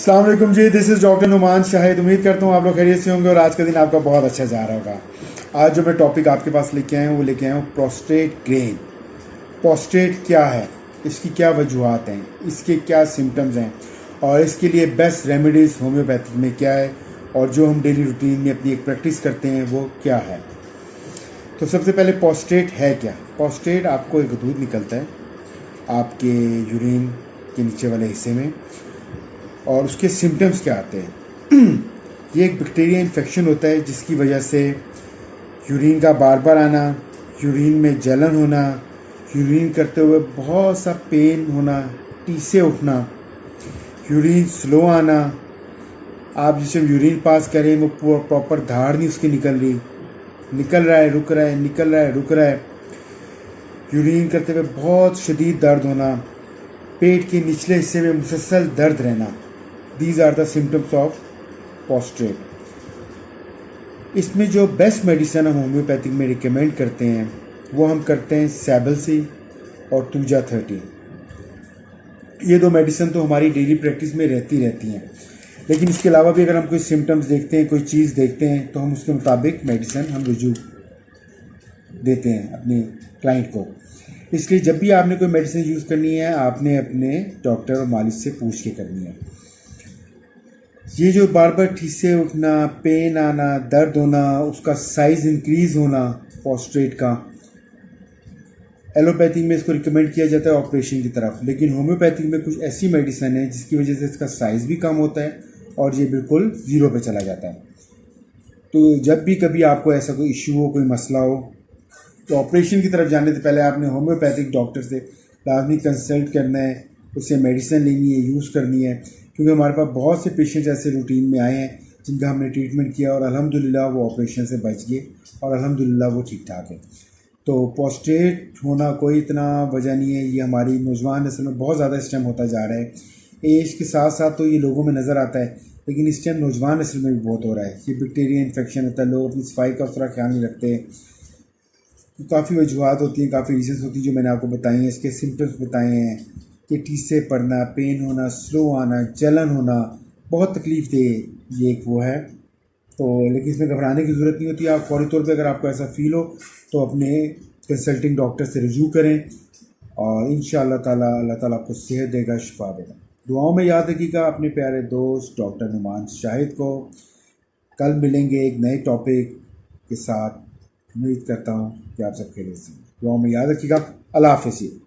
अस्सलाम वालेकुम जी, this is doctor Numan Shahid. उम्मीद करता हूँ आप लोग खैरियत से होंगे और आज का दिन आपका बहुत अच्छा जा रहा होगा। आज जो मैं टॉपिक आपके पास लेके आया हूँ वो लेके आया हूँ प्रोस्टेट ग्रेन। प्रोस्टेट क्या है, इसकी क्या वजूहत हैं, इसके क्या सिम्टम्स हैं और इसके लिए बेस्ट रेमेडीज़ होम्योपैथिक में क्या है और जो हम डेली रूटीन में अपनी एक प्रैक्टिस करते हैं वो क्या है। तो सबसे पहले प्रोस्टेट है क्या। प्रोस्टेट आपको एक दूध निकलता है आपके यूरिन के नीचे वाले हिस्से में और उसके सिम्टम्स क्या आते हैं। ये एक बैक्टीरिया इन्फेक्शन होता है जिसकी वजह से यूरिन का बार बार आना, यूरिन में जलन होना, यूरिन करते हुए बहुत सा पेन होना, टीसे उठना, यूरिन स्लो आना, आप जिसे यूरिन पास करें वो प्रॉपर धार नहीं उसकी निकल रही, निकल रहा है रुक रहा है, निकल रहा है रुक रहा है, यूरिन करते हुए बहुत शदीद दर्द होना, पेट के निचले हिस्से में मुसलसल दर्द रहना। These are the symptoms of prostate. इसमें जो बेस्ट मेडिसिन हम होम्योपैथिक में रिकमेंड करते हैं वो हम करते हैं सैबलसी और तूजा 30। ये दो मेडिसिन तो हमारी डेली प्रैक्टिस में रहती हैं, लेकिन इसके अलावा भी अगर हम कोई सिम्टम्स देखते हैं, कोई चीज़ देखते हैं तो हम उसके मुताबिक मेडिसिन हम रुजू देते हैं अपने क्लाइंट को। इसलिए जब भी आपने कोई मेडिसिन यूज़ करनी है आपने अपने डॉक्टर और मालिश से पूछ के करनी है। ये जो बार बार ठीसे उठना, पेन आना, दर्द होना, उसका साइज़ इंक्रीज़ होना प्रोस्टेट का, एलोपैथी में इसको रिकमेंड किया जाता है ऑपरेशन की तरफ, लेकिन होम्योपैथिक में कुछ ऐसी मेडिसिन है जिसकी वजह से इसका साइज़ भी कम होता है और ये बिल्कुल ज़ीरो पे चला जाता है। तो जब भी कभी आपको ऐसा कोई इशू हो, कोई मसला हो, तो ऑपरेशन की तरफ जाने से पहले आपने होम्योपैथिक डॉक्टर से लाजमी कंसल्ट करना है, उससे मेडिसिन लेनी है, यूज़ करनी है, क्योंकि हमारे पास बहुत से पेशेंट्स ऐसे रूटीन में आए हैं जिनका हमने ट्रीटमेंट किया और अल्हम्दुलिल्लाह वो ऑपरेशन से बच गए और अल्हम्दुलिल्लाह वो ठीक ठाक है। तो प्रोस्टेट होना कोई इतना वजह नहीं है, ये हमारी नौजवान नस्ल में बहुत ज़्यादा इस टाइम होता जा रहा है। एज के साथ साथ तो ये लोगों में नज़र आता है, लेकिन इस टाइम नौजवान नस्ल में भी बहुत हो रहा है। ये बैक्टीरिया इन्फेक्शन होता है, लोग अपनी सफाई का उस तरह ख्याल नहीं रखते। तो काफ़ी वजूहत होती हैं, काफ़ी रीजन्स होती हैं जो मैंने आपको बताई हैं। इसके सिम्टम्स बताए हैं कि टीसे पड़ना, पेन होना, स्लो आना, जलन होना, बहुत तकलीफ दे ये एक वो है। तो लेकिन इसमें घबराने की ज़रूरत नहीं होती। आप फौरी तौर पे अगर आपको ऐसा फील हो तो अपने कंसल्टिंग डॉक्टर से रिव्यू करें और इंशाअल्लाह ताला अल्लाह ताला आपको सेहत देगा, शिफा देगा। दुआओं में याद रखिएगा अपने प्यारे दोस्त डॉक्टर नुमान शाहिद को। कल मिलेंगे एक नए टॉपिक के साथ। उम्मीद करता हूँ कि आप सब खैरियत से। दुआओं में याद रखिएगा। अल्लाह हाफ़िज़।